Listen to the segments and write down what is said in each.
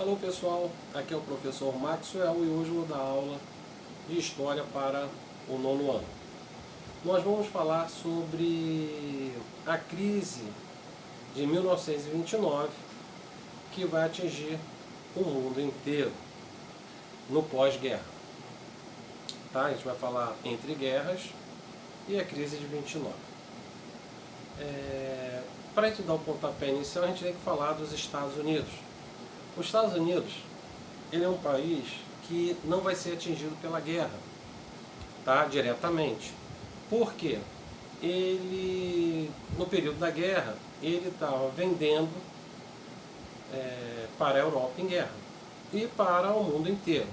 Alô pessoal, aqui é o professor Maxwell e hoje vou dar aula de História para o nono ano. Nós vamos falar sobre a crise de 1929 que vai atingir o mundo inteiro no pós-guerra. Tá? A gente vai falar entre guerras e a crise de 29. Para a gente dar o pontapé inicial, a gente tem que falar dos Estados Unidos. Os Estados Unidos, ele é um país que não vai ser atingido pela guerra, tá? Diretamente. Por quê? Ele, no período da guerra, ele estava vendendo para a Europa em guerra e para o mundo inteiro.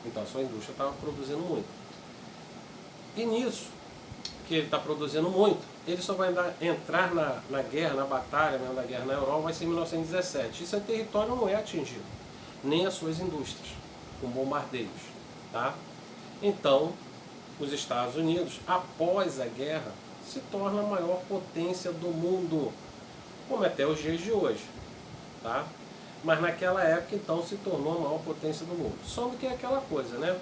Então a sua indústria estava produzindo muito. E nisso, que ele está produzindo muito, ele só vai entrar na guerra, na batalha mesmo da guerra na Europa, vai ser em 1917. E seu território não é atingido, nem as suas indústrias, com bombardeios. Tá? Então, os Estados Unidos, após a guerra, se torna a maior potência do mundo, como até os dias de hoje. Tá? Mas naquela época, então, se tornou a maior potência do mundo. Só que é aquela coisa, né?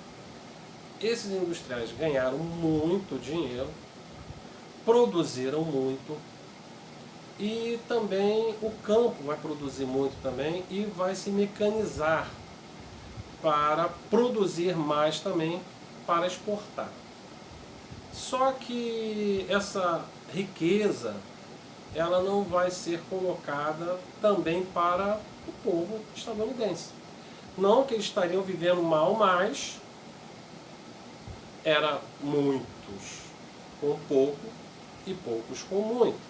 Esses industriais ganharam muito dinheiro, produziram muito e também o campo vai produzir muito também e vai se mecanizar para produzir mais também para exportar. Só que essa riqueza ela não vai ser colocada também para o povo estadunidense. Não que eles estariam vivendo mal, mas era muitos com pouco e poucos com muito.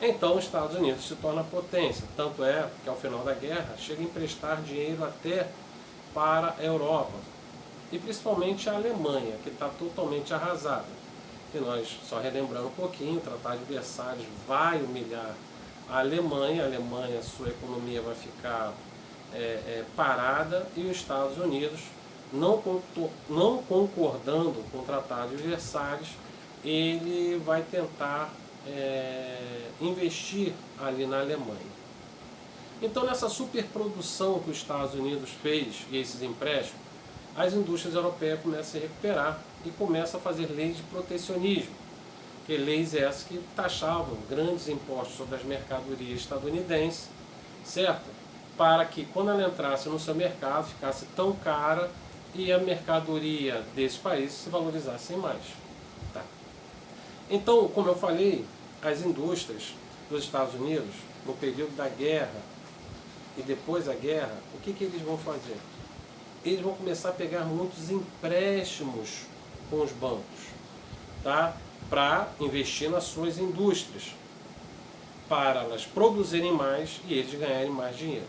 Então os Estados Unidos se torna potência, tanto é que ao final da guerra chega a emprestar dinheiro até para a Europa, e principalmente a Alemanha, que está totalmente arrasada. E nós, só relembrando um pouquinho, o Tratado de Versalhes vai humilhar a Alemanha, sua economia vai ficar parada, e os Estados Unidos, não concordando com o Tratado de Versalhes, ele vai tentar investir ali na Alemanha. Então, nessa superprodução que os Estados Unidos fez e esses empréstimos, as indústrias europeias começam a se recuperar e começam a fazer leis de protecionismo, que leis essas que taxavam grandes impostos sobre as mercadorias estadunidenses, certo? Para que quando ela entrasse no seu mercado ficasse tão cara e a mercadoria desses países se valorizasse mais. Tá? Então, como eu falei, as indústrias dos Estados Unidos, no período da guerra e depois da guerra, o que eles vão fazer? Eles vão começar a pegar muitos empréstimos com os bancos, tá? Para investir nas suas indústrias, para elas produzirem mais e eles ganharem mais dinheiro.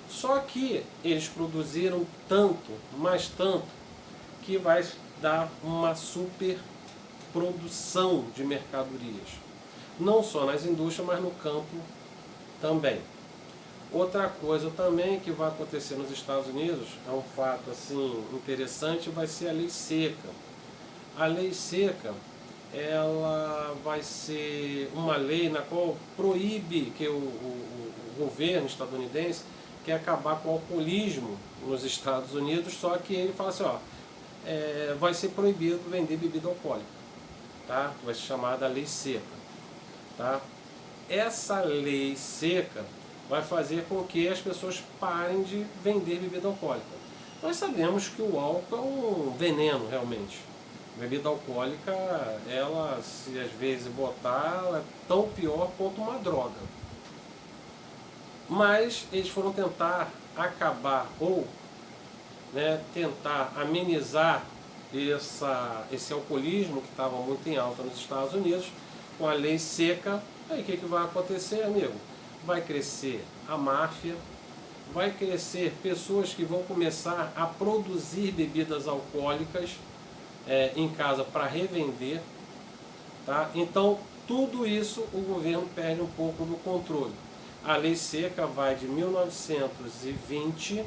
Só que eles produziram tanto, mais tanto, que vai dar uma super produção de mercadorias. Não só nas indústrias, mas no campo também. Outra coisa também que vai acontecer nos Estados Unidos, é um fato assim interessante, vai ser a lei seca. A lei seca, ela vai ser uma lei na qual proíbe que o governo estadunidense quer acabar com o alcoolismo nos Estados Unidos, só que ele fala assim, ó, vai ser proibido vender bebida alcoólica, tá? Vai ser chamada lei seca, tá? Essa lei seca vai fazer com que as pessoas parem de vender bebida alcoólica. Nós sabemos que o álcool é um veneno realmente. A bebida alcoólica, ela, se às vezes botar, ela é tão pior quanto uma droga. Mas eles foram tentar acabar ou tentar amenizar esse alcoolismo que estava muito em alta nos Estados Unidos com a lei seca. Aí o que vai acontecer, amigo? Vai crescer a máfia, vai crescer pessoas que vão começar a produzir bebidas alcoólicas em casa para revender. Tá? Então, tudo isso o governo perde um pouco do controle. A lei seca vai de 1920,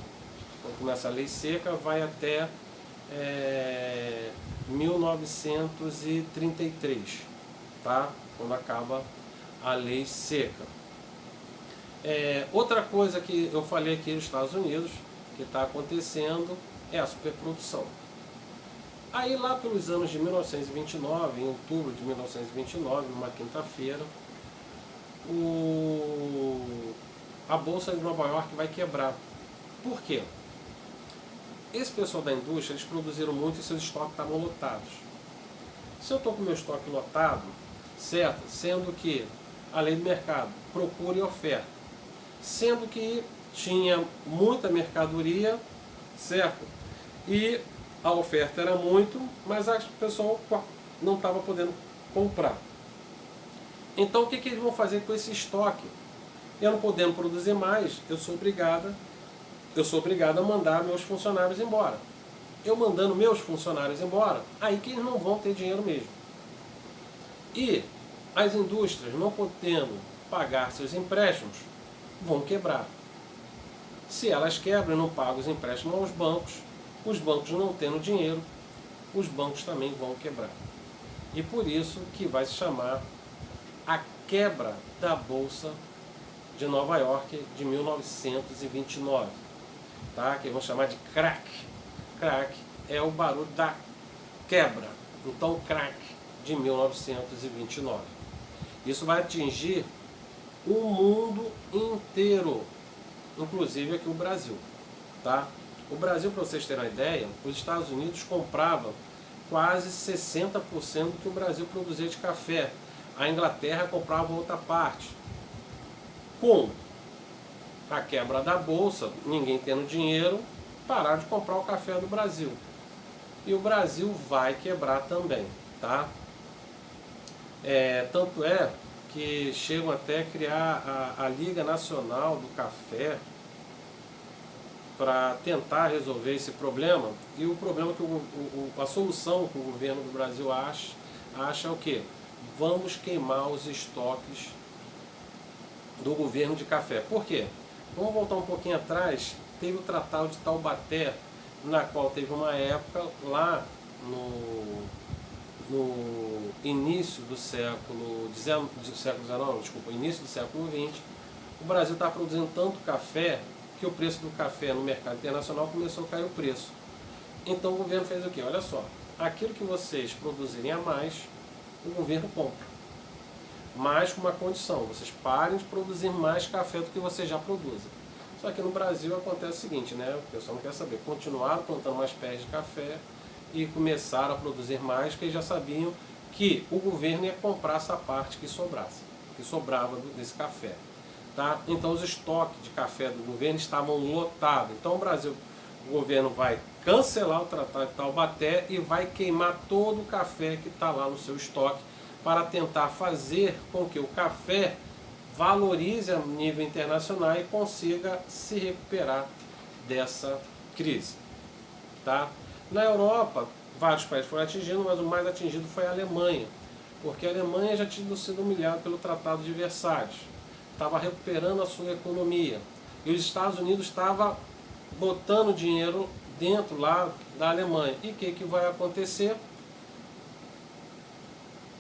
quando começa a lei seca, vai até 1933, tá? Quando acaba a lei seca. Outra coisa que eu falei aqui nos Estados Unidos, que está acontecendo, é a superprodução. Aí lá pelos anos de 1929, em outubro de 1929, numa quinta-feira, a Bolsa de Nova York vai quebrar. Por quê? Esse pessoal da indústria, eles produziram muito e seus estoques estavam lotados. Se eu estou com o meu estoque lotado, certo? Sendo que a lei do mercado, procura e oferta, sendo que tinha muita mercadoria, certo? E a oferta era muito, mas o pessoal não estava podendo comprar. Então o que eles vão fazer com esse estoque? Eu não podendo produzir mais, eu sou obrigado a mandar meus funcionários embora. Eu mandando meus funcionários embora, aí que eles não vão ter dinheiro mesmo. E as indústrias, não podendo pagar seus empréstimos, vão quebrar. Se elas quebram e não pagam os empréstimos aos bancos, os bancos não tendo dinheiro, os bancos também vão quebrar. E por isso que vai se chamar a quebra da Bolsa de Nova York de 1929, tá? Que vão chamar de crack. Crack é o barulho da quebra. Então, crack de 1929. Isso vai atingir o mundo inteiro, inclusive aqui o Brasil, tá? O Brasil, para vocês terem uma ideia, os Estados Unidos compravam quase 60% do que o Brasil produzia de café. A Inglaterra comprava outra parte. Com a quebra da Bolsa, ninguém tendo dinheiro, pararam de comprar o café do Brasil. E o Brasil vai quebrar também, tá? Tanto é que chegam até a criar a Liga Nacional do Café para tentar resolver esse problema. E o problema que a solução que o governo do Brasil acha é o quê? Vamos queimar os estoques do governo de café. Por quê? Vamos voltar um pouquinho atrás. Teve o Tratado de Taubaté, na qual teve uma época lá no início do século início do século XX, o Brasil está produzindo tanto café que o preço do café no mercado internacional começou a cair o preço. Então o governo fez o quê? Olha só, aquilo que vocês produzirem a mais, o governo compra. Mas com uma condição, vocês parem de produzir mais café do que vocês já produzem. Só que no Brasil acontece o seguinte, né? O pessoal não quer saber. Continuaram plantando mais pés de café e começaram a produzir mais, porque eles já sabiam que o governo ia comprar essa parte que sobrava desse café. Tá? Então os estoques de café do governo estavam lotados. Então o governo vai cancelar o Tratado de Taubaté e vai queimar todo o café que está lá no seu estoque para tentar fazer com que o café valorize a nível internacional e consiga se recuperar dessa crise. Tá? Na Europa, vários países foram atingidos, mas o mais atingido foi a Alemanha, porque a Alemanha já tinha sido humilhada pelo Tratado de Versalhes, estava recuperando a sua economia, e os Estados Unidos estavam botando dinheiro dentro lá da Alemanha. E o que vai acontecer?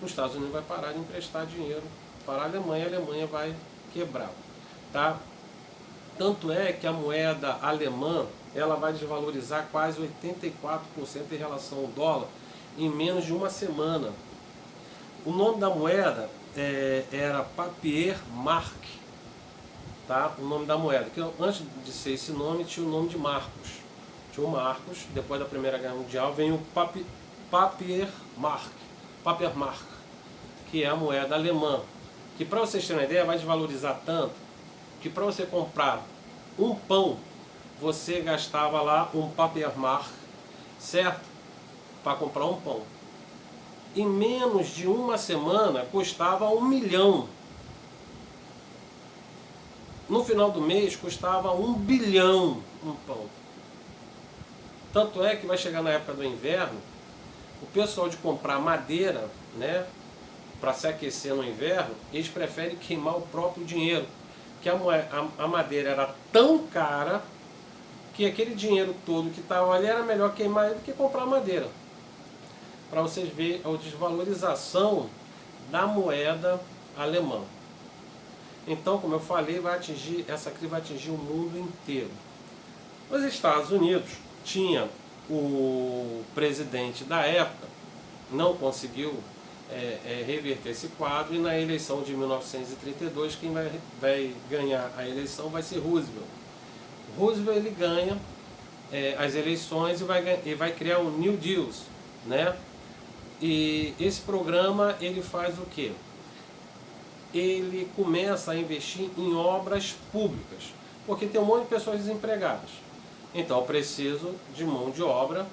Os Estados Unidos vai parar de emprestar dinheiro para a Alemanha vai quebrar. Tá? Tanto é que a moeda alemã ela vai desvalorizar quase 84% em relação ao dólar em menos de uma semana. O nome da moeda era Papiermark, tá? O nome da moeda, que antes de ser esse nome tinha o nome de Marcos. Tinha o Marcos, depois da Primeira Guerra Mundial vem o Papiermark, que é a moeda alemã, que para vocês terem uma ideia vai desvalorizar tanto que para você comprar um pão você gastava lá um Papiermark, certo? Para comprar um pão. Em menos de uma semana custava 1 milhão. No final do mês custava 1 bilhão um pão. Tanto é que vai chegar na época do inverno, o pessoal de comprar madeira, né, para se aquecer no inverno, eles preferem queimar o próprio dinheiro, que a madeira era tão cara que aquele dinheiro todo que estava ali era melhor queimar ele do que comprar madeira. Para vocês verem a desvalorização da moeda alemã. Então, como eu falei, essa crise vai atingir o mundo inteiro. Os Estados Unidos tinha o presidente da época, não conseguiu reverter esse quadro, e na eleição de 1932 quem vai ganhar a eleição vai ser Roosevelt. Roosevelt ele ganha as eleições e vai criar o New Deal, né? E esse programa ele faz o quê? Ele começa a investir em obras públicas, porque tem um monte de pessoas desempregadas. Então eu preciso de mão de obra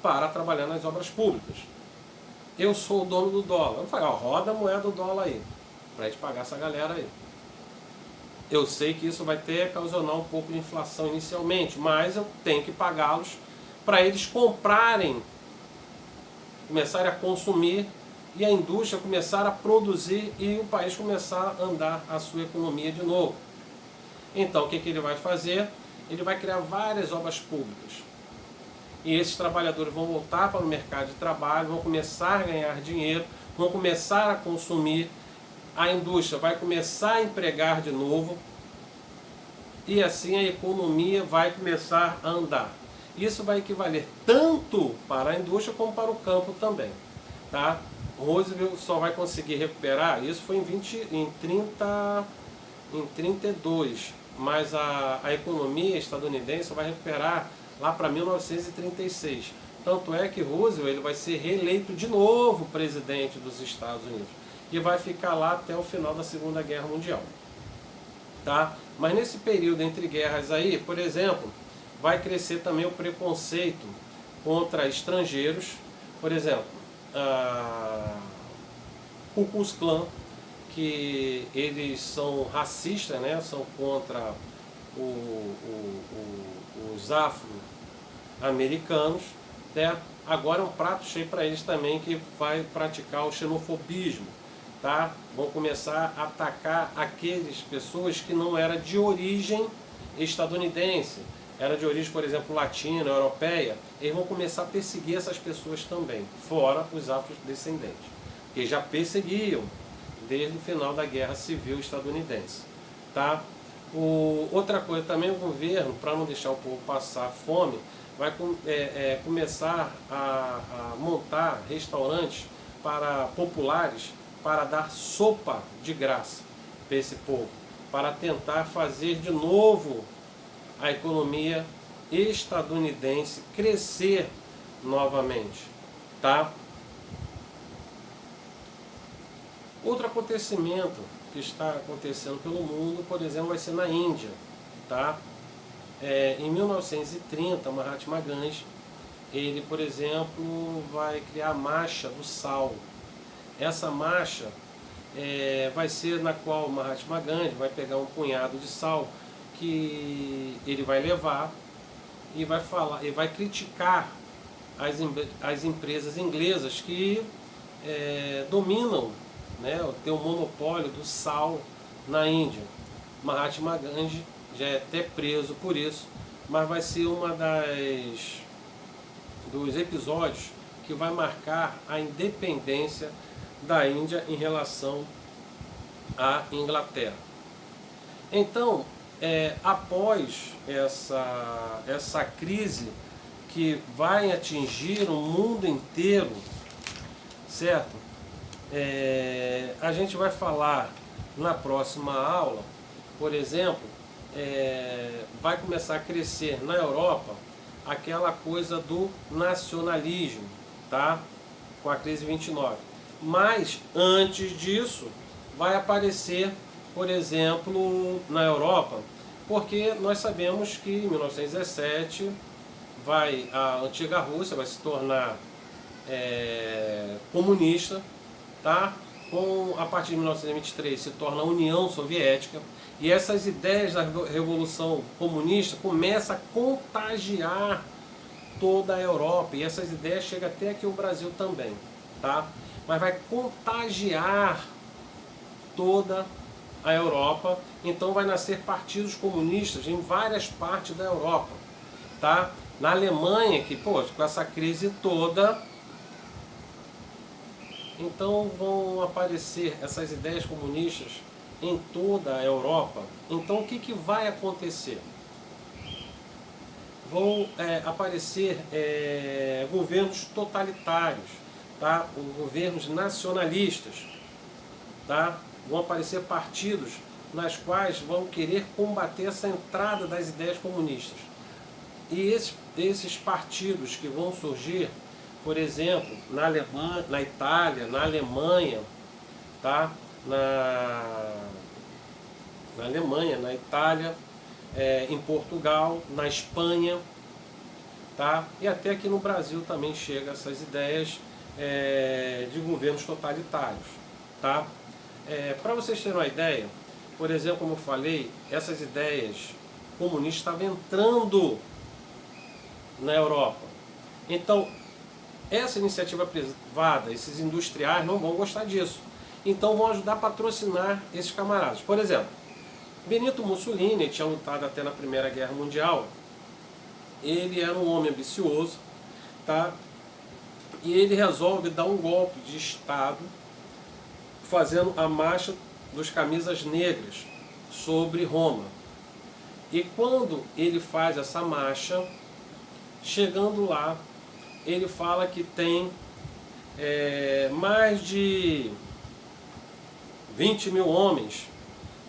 para trabalhar nas obras públicas. Eu sou o dono do dólar. Eu falo, roda a moeda do dólar aí, para a gente pagar essa galera aí. Eu sei que isso vai ocasionar um pouco de inflação inicialmente, mas eu tenho que pagá-los para eles comprarem, começarem a consumir, e a indústria começar a produzir e o país começar a andar a sua economia de novo. Então o que ele vai fazer? Ele vai criar várias obras públicas. E esses trabalhadores vão voltar para o mercado de trabalho, vão começar a ganhar dinheiro, vão começar a consumir, a indústria vai começar a empregar de novo, e assim a economia vai começar a andar. Isso vai equivaler tanto para a indústria como para o campo também. Tá? Roosevelt só vai conseguir recuperar, isso foi em 32, mas a economia estadunidense vai recuperar lá para 1936. Tanto é que Roosevelt ele vai ser reeleito de novo presidente dos Estados Unidos e vai ficar lá até o final da Segunda Guerra Mundial. Tá? Mas nesse período entre guerras aí, por exemplo, vai crescer também o preconceito contra estrangeiros. Por exemplo, Ku Klux Klan, que eles são racistas, né? São contra os afro-americanos, né? Agora é um prato cheio para eles também, que vai praticar o xenofobismo. Tá? Vão começar a atacar aquelas pessoas que não eram de origem estadunidense, era de origem, por exemplo, latina, europeia. Eles vão começar a perseguir essas pessoas também, fora os afrodescendentes, que já perseguiam desde o final da Guerra Civil Estadunidense. Tá? Outra coisa também, o governo, para não deixar o povo passar fome, vai começar a montar restaurantes populares para dar sopa de graça para esse povo, para tentar fazer de novo a economia estadunidense crescer novamente. Tá? Outro acontecimento que está acontecendo pelo mundo, por exemplo, vai ser na Índia. Tá? Em 1930, Mahatma Gandhi, ele, por exemplo, vai criar a Marcha do Sal. Essa marcha vai ser na qual o Mahatma Gandhi vai pegar um punhado de sal que ele vai levar e vai falar, e vai criticar as empresas inglesas que dominam, né, tem o monopólio do sal na Índia. Mahatma Gandhi já é até preso por isso, mas vai ser dos episódios que vai marcar a independência da Índia em relação à Inglaterra. Então, após essa crise que vai atingir o mundo inteiro, certo? A gente vai falar na próxima aula, por exemplo, vai começar a crescer na Europa aquela coisa do nacionalismo, tá? Com a crise 29. Mas antes disso vai aparecer, por exemplo, na Europa, porque nós sabemos que em 1917 a antiga Rússia vai se tornar comunista, tá? A partir de 1923 se torna a União Soviética, e essas ideias da Revolução Comunista começam a contagiar toda a Europa, e essas ideias chegam até aqui o Brasil também, tá? Mas vai contagiar toda a Europa, então vai nascer partidos comunistas em várias partes da Europa, tá? Na Alemanha, que, pô, com essa crise toda, então vão aparecer essas ideias comunistas em toda a Europa, então o que vai acontecer? Vão aparecer governos totalitários, tá? Governos nacionalistas, tá? Vão aparecer partidos nas quais vão querer combater essa entrada das ideias comunistas. E esses partidos que vão surgir, por exemplo, na Alemanha, na Itália, na Alemanha, tá? Na Alemanha, na Itália, em Portugal, na Espanha, tá? E até aqui no Brasil também chega essas ideias de governos totalitários, tá? Para vocês terem uma ideia, por exemplo, como eu falei, essas ideias comunistas estavam entrando na Europa. Então, essa iniciativa privada, esses industriais não vão gostar disso. Então vão ajudar a patrocinar esses camaradas. Por exemplo, Benito Mussolini tinha lutado até na Primeira Guerra Mundial. Ele era um homem ambicioso, tá? E ele resolve dar um golpe de Estado fazendo a marcha dos camisas negras sobre Roma. E quando ele faz essa marcha, chegando lá, ele fala que tem mais de 20 mil homens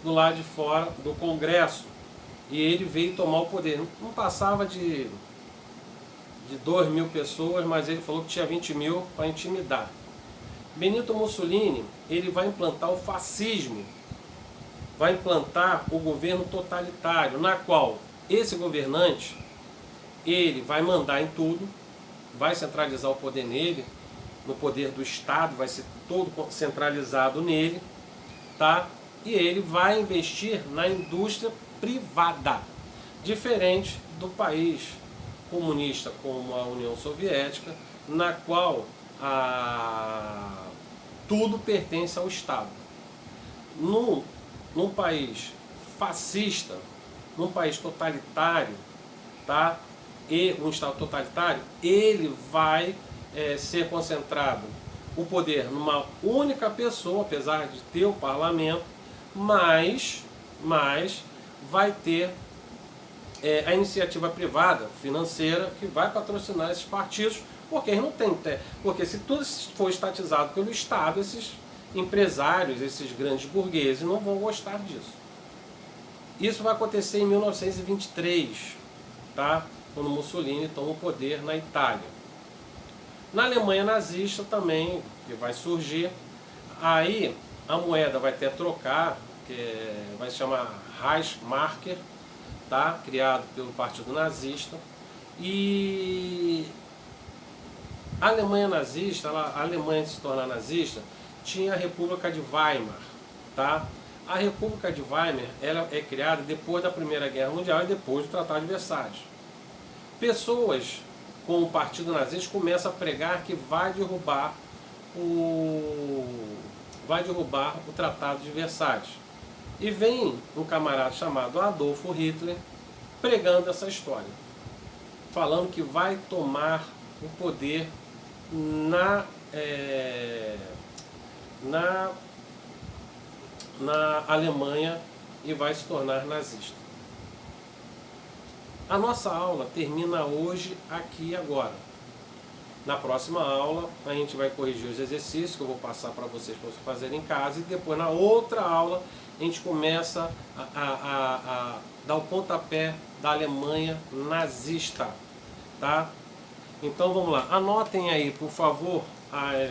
do lado de fora do Congresso. E ele veio tomar o poder. Não passava de 2 mil pessoas, mas ele falou que tinha 20 mil para intimidar. Benito Mussolini, ele vai implantar o fascismo, vai implantar o governo totalitário, na qual esse governante, ele vai mandar em tudo, vai centralizar o poder nele, no poder do Estado, vai ser todo centralizado nele, tá? E ele vai investir na indústria privada, diferente do país comunista como a União Soviética, na qual tudo pertence ao Estado. Num país fascista, num país totalitário, tá? E um Estado totalitário, ele vai ser concentrado o poder numa única pessoa, apesar de ter o parlamento, mas vai ter a iniciativa privada, financeira, que vai patrocinar esses partidos, porque eles não têm. Porque se tudo for estatizado pelo Estado, esses empresários, esses grandes burgueses não vão gostar disso. Isso vai acontecer em 1923, tá? Quando Mussolini toma o poder na Itália. Na Alemanha nazista também, que vai surgir, aí a moeda vai ter a trocar, que vai se chamar Reichsmark, tá? Criado pelo Partido Nazista. E a Alemanha nazista, a Alemanha se tornar nazista, tinha a República de Weimar, tá? A República de Weimar, ela é criada depois da Primeira Guerra Mundial e depois do Tratado de Versalhes. Pessoas com o Partido Nazista começam a pregar que vai derrubar o Tratado de Versalhes. E vem um camarada chamado Adolfo Hitler pregando essa história, falando que vai tomar o poder na Alemanha e vai se tornar nazista. A nossa aula termina hoje, aqui e agora. Na próxima aula a gente vai corrigir os exercícios que eu vou passar para vocês fazerem em casa, e depois na outra aula a gente começa a dar o pontapé da Alemanha nazista, tá? Então vamos lá, anotem aí, por favor, as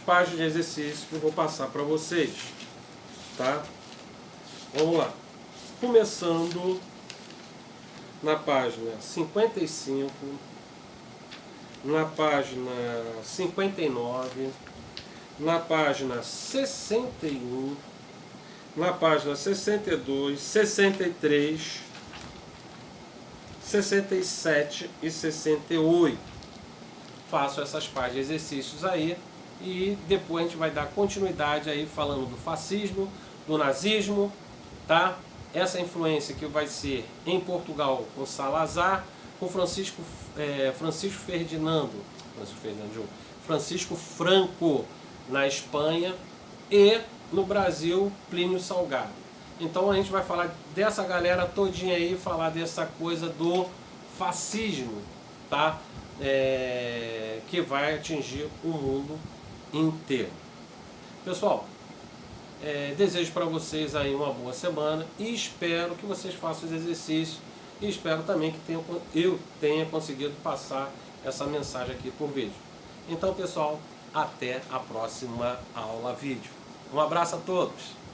páginas de exercício que eu vou passar para vocês, tá? Vamos lá. Começando na página 55, na página 59, na página 61, na página 62, 63, 67 e 68. Faço essas páginas de exercícios aí e depois a gente vai dar continuidade aí falando do fascismo, do nazismo, tá? Essa influência que vai ser em Portugal com Salazar, com Francisco Franco na Espanha e no Brasil, Plínio Salgado. Então a gente vai falar dessa galera todinha aí, falar dessa coisa do fascismo, tá? Que vai atingir o mundo inteiro. Pessoal, desejo para vocês aí uma boa semana e espero que vocês façam os exercícios e espero também que eu tenha conseguido passar essa mensagem aqui por vídeo. Então, pessoal, até a próxima aula vídeo. Um abraço a todos!